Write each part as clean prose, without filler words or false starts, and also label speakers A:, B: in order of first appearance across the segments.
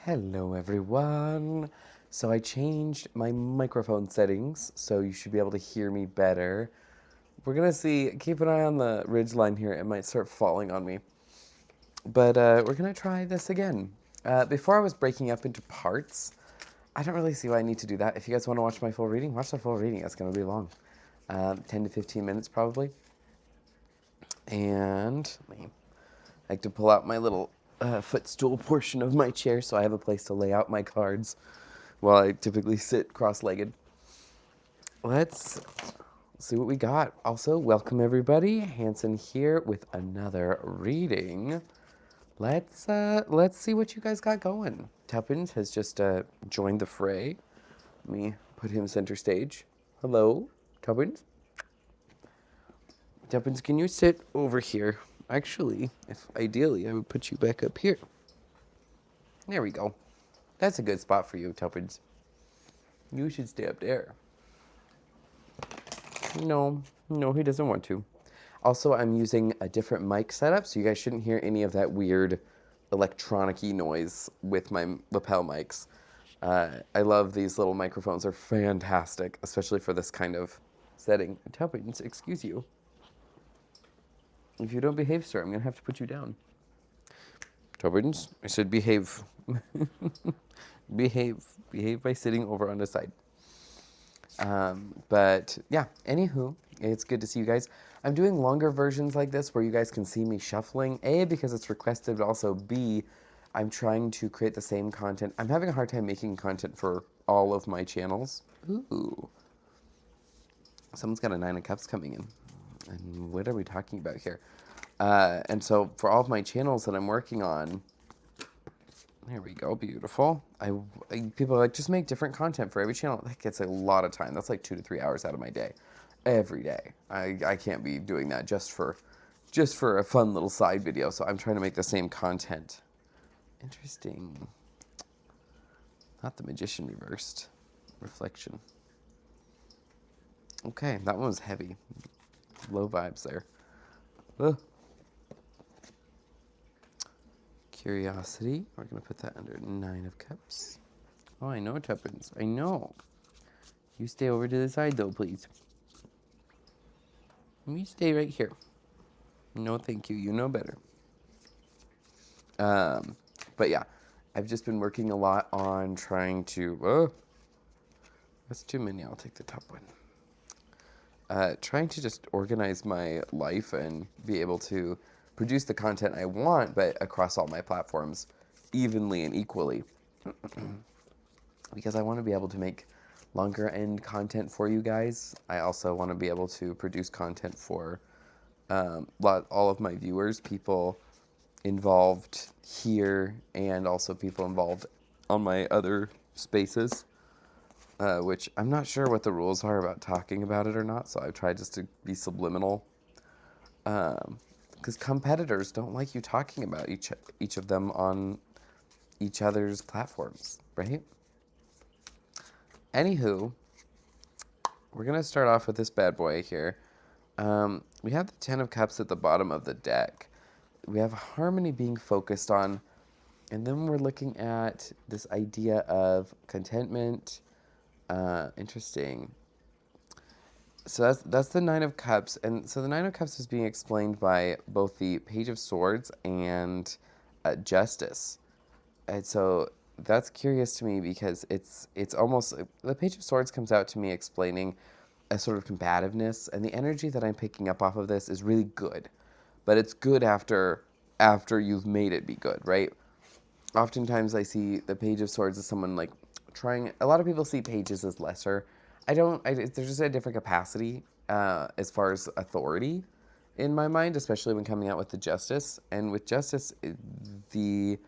A: Hello everyone. So I changed my microphone settings so you should be able to hear me better. We're gonna see, keep an eye on the ridge line here, it might start falling on me. But we're gonna try this again. Before I was breaking up into parts, I don't really see why I need to do that. If you guys wanna watch my full reading, watch the full reading, it's gonna be long. 10 to 15 minutes probably. And I like to pull out my little footstool portion of my chair so I have a place to lay out my cards while I typically sit cross-legged. Let's see what we got. Also, welcome everybody. Hanson here with another reading. Let's see what you guys got going. Tuppence has just joined the fray. Let me put him center stage. Hello, Tuppence. Tuppence, can you sit over here? Actually, if ideally, I would put you back up here. There we go. That's a good spot for you, Tuppence. You should stay up there. No, he doesn't want to. Also, I'm using a different mic setup, so you guys shouldn't hear any of that weird electronic-y noise with my lapel mics. I love these little microphones. They're fantastic, especially for this kind of setting. Tuppence, excuse you. If you don't behave, sir, I'm going to have to put you down. Tuppence, I said behave. Behave by sitting over on the side. But yeah, anywho, it's good to see you guys. I'm doing longer versions like this where you guys can see me shuffling. A, because it's requested, but also B, I'm trying to create the same content. I'm having a hard time making content for all of my channels. Ooh. Someone's got a 9 of Cups coming in. And what are we talking about here? And so for all of my channels that I'm working on, there we go, beautiful. People are like, just make different content for every channel. That gets a lot of time. That's like 2 to 3 hours out of my day, every day. I can't be doing that just for a fun little side video. So I'm trying to make the same content. Interesting. Not the Magician reversed. Reflection. Okay, that one was heavy. Low vibes there. Ugh. Curiosity. We're going to put that under 9 of Cups. Oh, I know, Tuppence. I know. You stay over to the side, though, please. You stay right here. No, thank you. You know better. But yeah, I've just been working a lot on trying to... Oh, that's too many. I'll take the top one. Trying to just organize my life and be able to produce the content I want, but across all my platforms evenly and equally. Because I want to be able to make longer end content for you guys. I also want to be able to produce content for all of my viewers, people involved here, and also people involved on my other spaces, which I'm not sure what the rules are about talking about it or not, so I've tried just to be subliminal. Because competitors don't like you talking about each of them on each other's platforms, right? Anywho, we're going to start off with this bad boy here. We have the 10 of Cups at the bottom of the deck. We have harmony being focused on, and then we're looking at this idea of contentment. Interesting. So that's the 9 of Cups, and so the 9 of Cups is being explained by both the Page of Swords and Justice. And so that's curious to me because it's almost, the Page of Swords comes out to me explaining a sort of combativeness, and the energy that I'm picking up off of this is really good. But it's good after you've made it be good, right? Oftentimes I see the Page of Swords as someone like trying, a lot of people see pages as lesser. There's just a different capacity as far as authority in my mind, especially when coming out with the Justice. And with Justice, the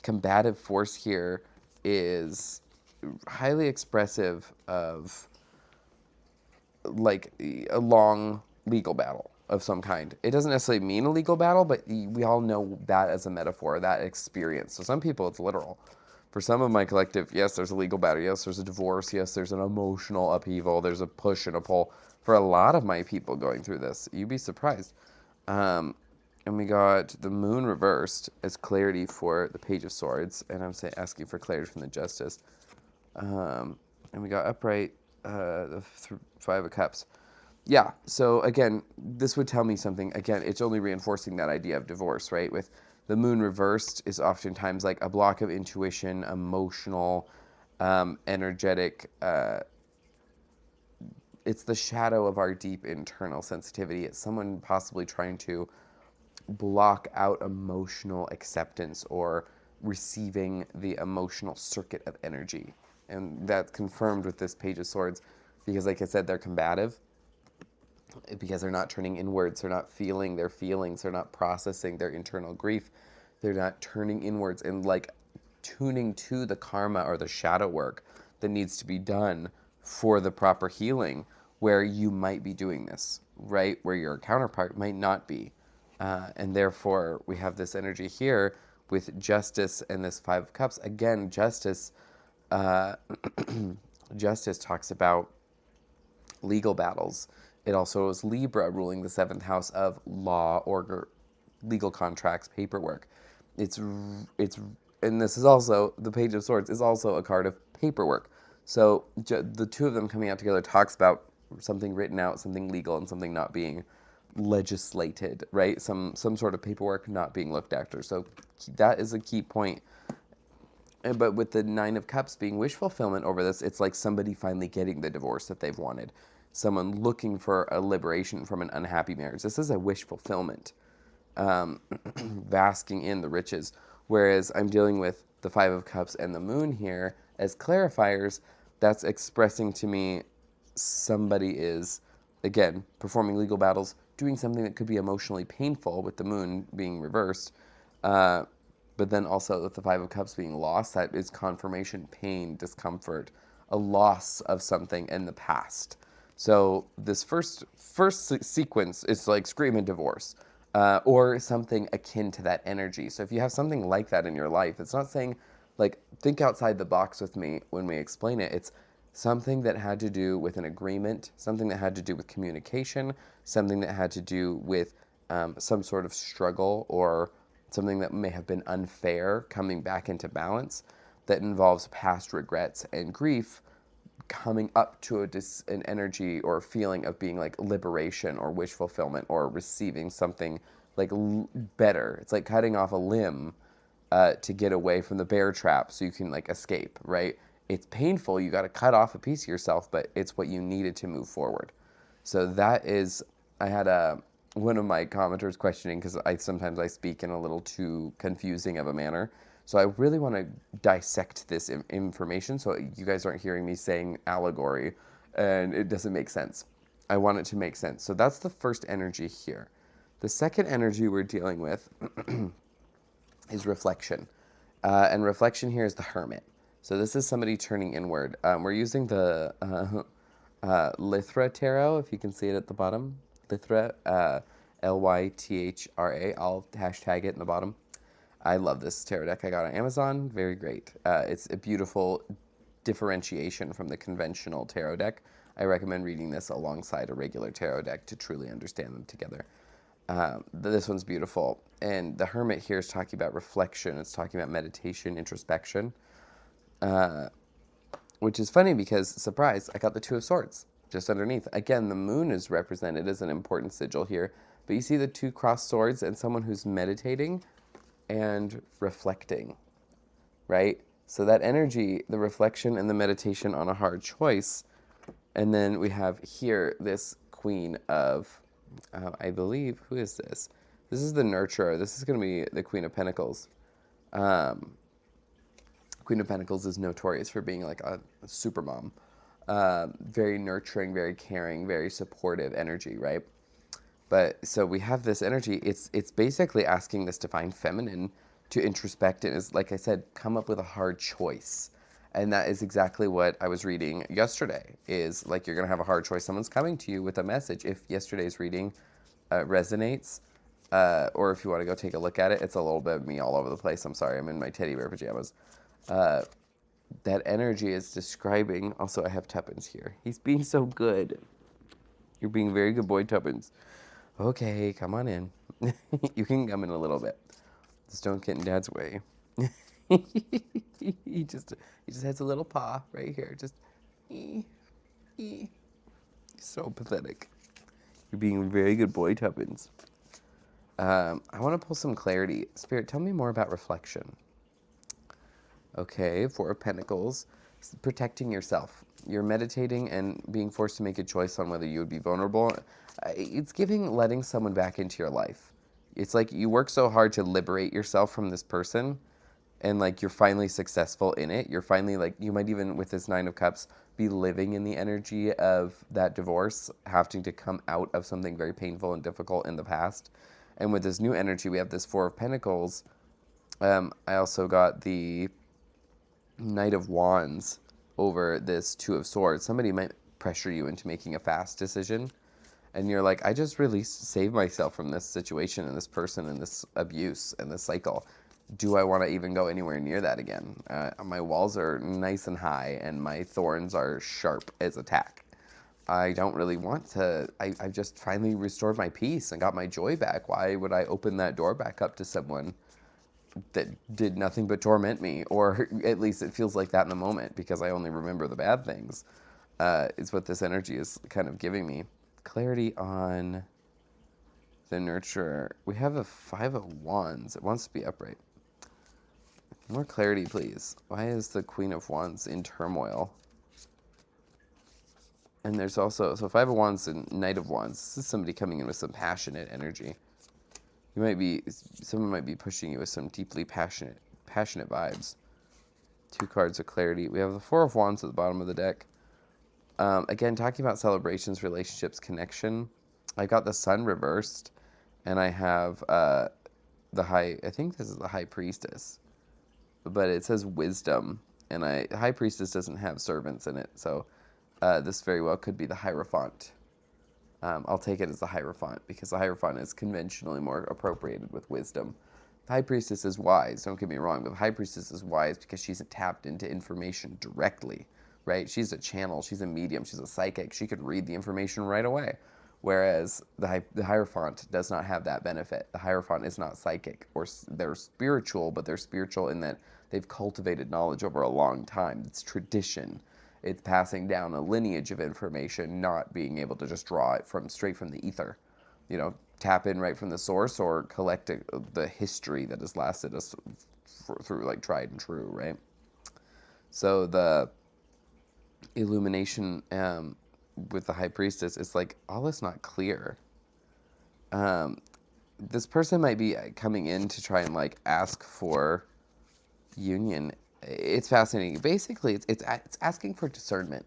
A: combative force here is highly expressive of like a long legal battle of some kind. It doesn't necessarily mean a legal battle, but we all know that as a metaphor, that experience. So some people it's literal. For some of my collective, yes, there's a legal battle. Yes, there's a divorce. Yes, there's an emotional upheaval. There's a push and a pull. For a lot of my people going through this, you'd be surprised. And we got the moon reversed as clarity for the Page of Swords, and I'm asking for clarity from the Justice. And we got upright, the Five of Cups. Yeah, so again, this would tell me something. Again, it's only reinforcing that idea of divorce, right? With the moon reversed is oftentimes like a block of intuition, emotional, energetic. It's the shadow of our deep internal sensitivity. It's someone possibly trying to block out emotional acceptance or receiving the emotional circuit of energy. And that's confirmed with this Page of Swords because, like I said, they're combative because they're not turning inwards, they're not feeling their feelings, they're not processing their internal grief, they're not turning inwards and like tuning to the karma or the shadow work that needs to be done for the proper healing, where you might be doing this, right? Where your counterpart might not be. And therefore, we have this energy here with Justice and this Five of Cups. Again, Justice, uh, Justice talks about legal battles. It also is Libra ruling the seventh house of law, order, legal contracts, paperwork. It's it's and this is also the Page of Swords is also a card of paperwork. So the two of them coming out together talks about something written out, something legal, and something not being legislated, right? Some sort of paperwork not being looked after. So that is a key point. But with the Nine of Cups being wish fulfillment over this, it's like somebody finally getting the divorce that they've wanted. Someone looking for a liberation from an unhappy marriage. This is a wish fulfillment, basking in the riches. Whereas I'm dealing with the Five of Cups and the Moon here as clarifiers, that's expressing to me somebody is, again, performing legal battles, doing something that could be emotionally painful with the Moon being reversed. Uh, but then also with the Five of Cups being lost, that is confirmation, pain, discomfort, a loss of something in the past. So this first sequence is like screaming divorce, or something akin to that energy. So if you have something like that in your life, it's not saying like think outside the box with me when we explain it. It's something that had to do with an agreement, something that had to do with communication, something that had to do with some sort of struggle or something that may have been unfair coming back into balance that involves past regrets and grief coming up to an energy or feeling of being like liberation or wish fulfillment or receiving something like better. It's like cutting off a limb to get away from the bear trap so you can like escape, right? It's painful. You got to cut off a piece of yourself, but it's what you needed to move forward. So that is, I had one of my commenters questioning because sometimes I speak in a little too confusing of a manner. So I really want to dissect this information so you guys aren't hearing me saying allegory and it doesn't make sense. I want it to make sense. So that's the first energy here. The second energy we're dealing with is reflection. And reflection here is the hermit. So this is somebody turning inward. We're using the Lythra Tarot, if you can see it at the bottom. Lythra, Lythra. I'll hashtag it in the bottom. I love this tarot deck I got on Amazon. Very great. It's a beautiful differentiation from the conventional tarot deck. I recommend reading this alongside a regular tarot deck to truly understand them together. This one's beautiful. And the Hermit here is talking about reflection. It's talking about meditation, introspection. Which is funny because, surprise, I got the Two of Swords just underneath. Again, the moon is represented as an important sigil here. But you see the two crossed swords and someone who's meditating and reflecting, right? So that energy, the reflection and the meditation on a hard choice. And then we have here this Queen of, I believe, who is this? This is the nurturer. This is going to be the Queen of Pentacles. Queen of Pentacles is notorious for being like a super mom. Very nurturing, very caring, very supportive energy, right? But so we have this energy. It's basically asking this divine feminine to introspect and, is like I said, come up with a hard choice. And that is exactly what I was reading yesterday. Is like you're gonna have a hard choice. Someone's coming to you with a message. If yesterday's reading resonates, or if you want to go take a look at it, it's a little bit of me all over the place. I'm sorry, I'm in my teddy bear pajamas. That energy is describing. Also, I have Tuppence here. He's being so good. You're being very good boy, Tuppence. Okay, come on in. You can come in a little bit. Just don't get in Dad's way. he just has a little paw right here. Just so pathetic. You're being a very good boy, Tubbins. I want to pull some clarity. Spirit, tell me more about reflection. Okay, Four of Pentacles, protecting yourself. You're meditating and being forced to make a choice on whether you would be vulnerable. It's giving letting someone back into your life. It's like you work so hard to liberate yourself from this person, and like you're finally successful in it. You're finally like, you might even with this Nine of Cups be living in the energy of that divorce, having to come out of something very painful and difficult in the past. And with this new energy, we have this Four of Pentacles. I also got the Knight of Wands over this Two of Swords. Somebody might pressure you into making a fast decision, and you're like, I just really saved myself from this situation and this person and this abuse and this cycle. Do I want to even go anywhere near that again? My walls are nice and high, and my thorns are sharp as attack. I don't really want to. I just finally restored my peace and got my joy back. Why would I open that door back up to someone that did nothing but torment me? Or at least it feels like that in the moment, because I only remember the bad things, is what this energy is kind of giving me. Clarity on the nurturer. We have a Five of Wands. It wants to be upright. More clarity, please. Why is the Queen of Wands in turmoil? And there's also, so Five of Wands and Knight of Wands. This is somebody coming in with some passionate energy. Someone might be pushing you with some deeply passionate vibes. Two cards of clarity. We have the Four of Wands at the bottom of the deck. Again, talking about celebrations, relationships, connection. I got the Sun reversed, and I have I think this is the High Priestess, but it says wisdom, and High Priestess doesn't have servants in it, so this very well could be the Hierophant. I'll take it as the Hierophant, because the Hierophant is conventionally more appropriated with wisdom. The High Priestess is wise, don't get me wrong, but the High Priestess is wise because she's tapped into information directly, right? She's a channel, she's a medium, she's a psychic. She could read the information right away, whereas the Hierophant does not have that benefit. The Hierophant is not psychic, or they're spiritual, but they're spiritual in that they've cultivated knowledge over a long time. It's tradition. It's passing down a lineage of information, not being able to just draw it straight from the ether. Tap in right from the source, or collect the history that has lasted us through like tried and true, right? So the illumination with the High Priestess is like, all is not clear. This person might be coming in to try and like ask for union. It's fascinating. Basically, it's asking for discernment.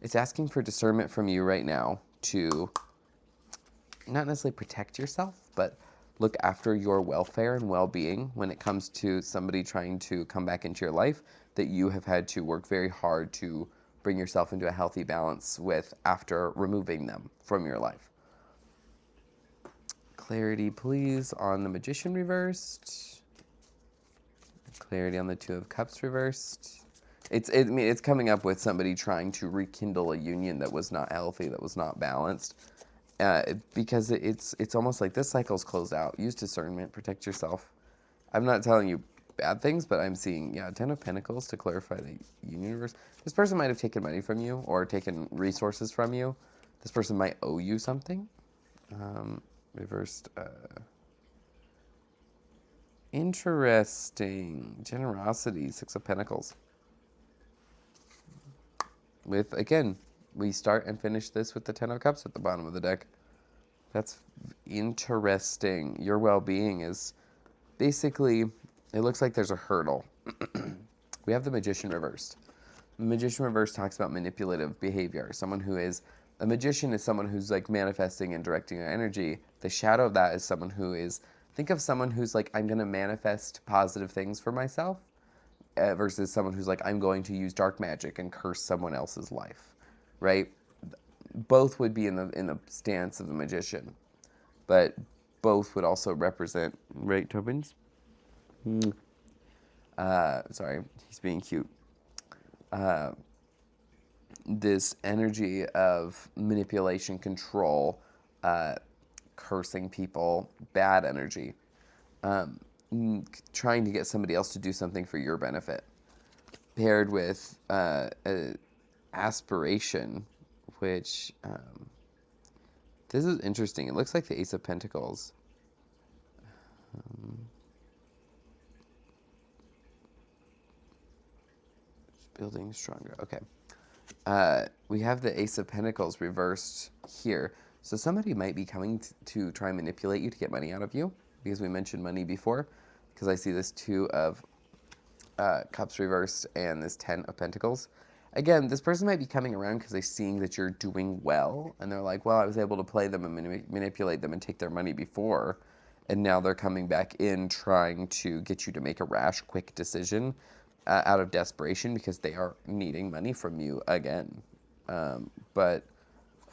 A: It's asking for discernment from you right now to not necessarily protect yourself, but look after your welfare and well-being when it comes to somebody trying to come back into your life that you have had to work very hard to bring yourself into a healthy balance with after removing them from your life. Clarity, please, on the Magician reversed. Clarity on the Two of Cups reversed. It's coming up with somebody trying to rekindle a union that was not healthy, that was not balanced, because it's almost like this cycle's closed out. Use discernment, protect yourself. I'm not telling you bad things, but I'm seeing Ten of Pentacles to clarify the union reverse. This person might have taken money from you or taken resources from you. This person might owe you something. Reversed. Interesting. Generosity, Six of Pentacles. With, again, we start and finish this with the Ten of Cups at the bottom of the deck. That's interesting. Your well-being is basically, it looks like there's a hurdle. We have the Magician reversed. The Magician reversed talks about manipulative behavior. A magician is someone who's like manifesting and directing their energy. The shadow of that is someone who is, think of someone who's like, I'm going to manifest positive things for myself, versus someone who's like, I'm going to use dark magic and curse someone else's life, right? Both would be in the stance of the magician, but both would also represent, right, Tobins? Sorry, he's being cute. This energy of manipulation, control, cursing people, bad energy. Um, Trying to get somebody else to do something for your benefit, paired with aspiration, which this is interesting. It looks like the Ace of Pentacles. Building stronger. Okay. We have the Ace of Pentacles reversed here. So somebody might be coming to try and manipulate you to get money out of you, because we mentioned money before, because I see this Two of Cups reversed and this Ten of Pentacles. Again, this person might be coming around because they're seeing that you're doing well, and they're like, well, I was able to play them and manipulate them and take their money before, and now they're coming back in trying to get you to make a rash, quick decision out of desperation because they are needing money from you again. But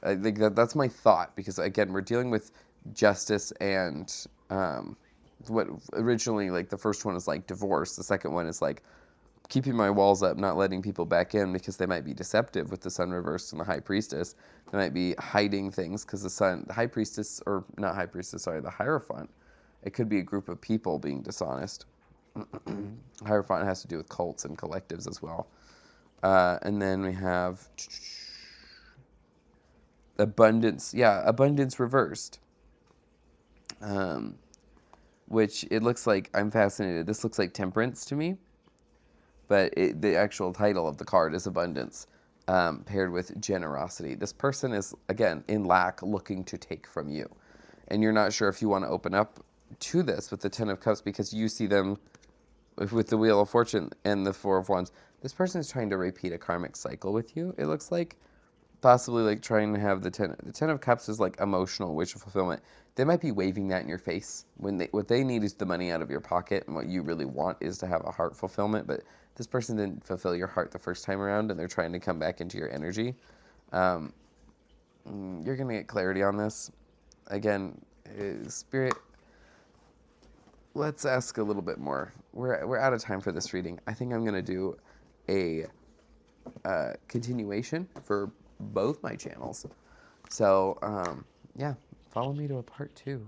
A: I think that's my thought, because again, we're dealing with justice and what originally, like, the first one is like divorce. The second one is like keeping my walls up, not letting people back in because they might be deceptive with the Sun reversed and the High Priestess. They might be hiding things because the High Priestess, or not High Priestess, sorry, the Hierophant. It could be a group of people being dishonest. Hierophant has to do with cults and collectives as well. And then we have abundance. Yeah, abundance reversed. Which it looks like, I'm fascinated. This looks like temperance to me, but the actual title of the card is abundance, paired with generosity. This person is, again, in lack, looking to take from you. And you're not sure if you want to open up to this with the Ten of Cups, because you see them with the Wheel of Fortune and the Four of Wands. This person is trying to repeat a karmic cycle with you, it looks like. Possibly like trying to have the Ten of Cups is like emotional wish fulfillment. They might be waving that in your face when what they need is the money out of your pocket, and what you really want is to have a heart fulfillment. But this person didn't fulfill your heart the first time around, and they're trying to come back into your energy. You're gonna get clarity on this. Again, Spirit, let's ask a little bit more. We're out of time for this reading. I think I'm gonna do a continuation for both my channels. So, yeah, follow me to a part 2.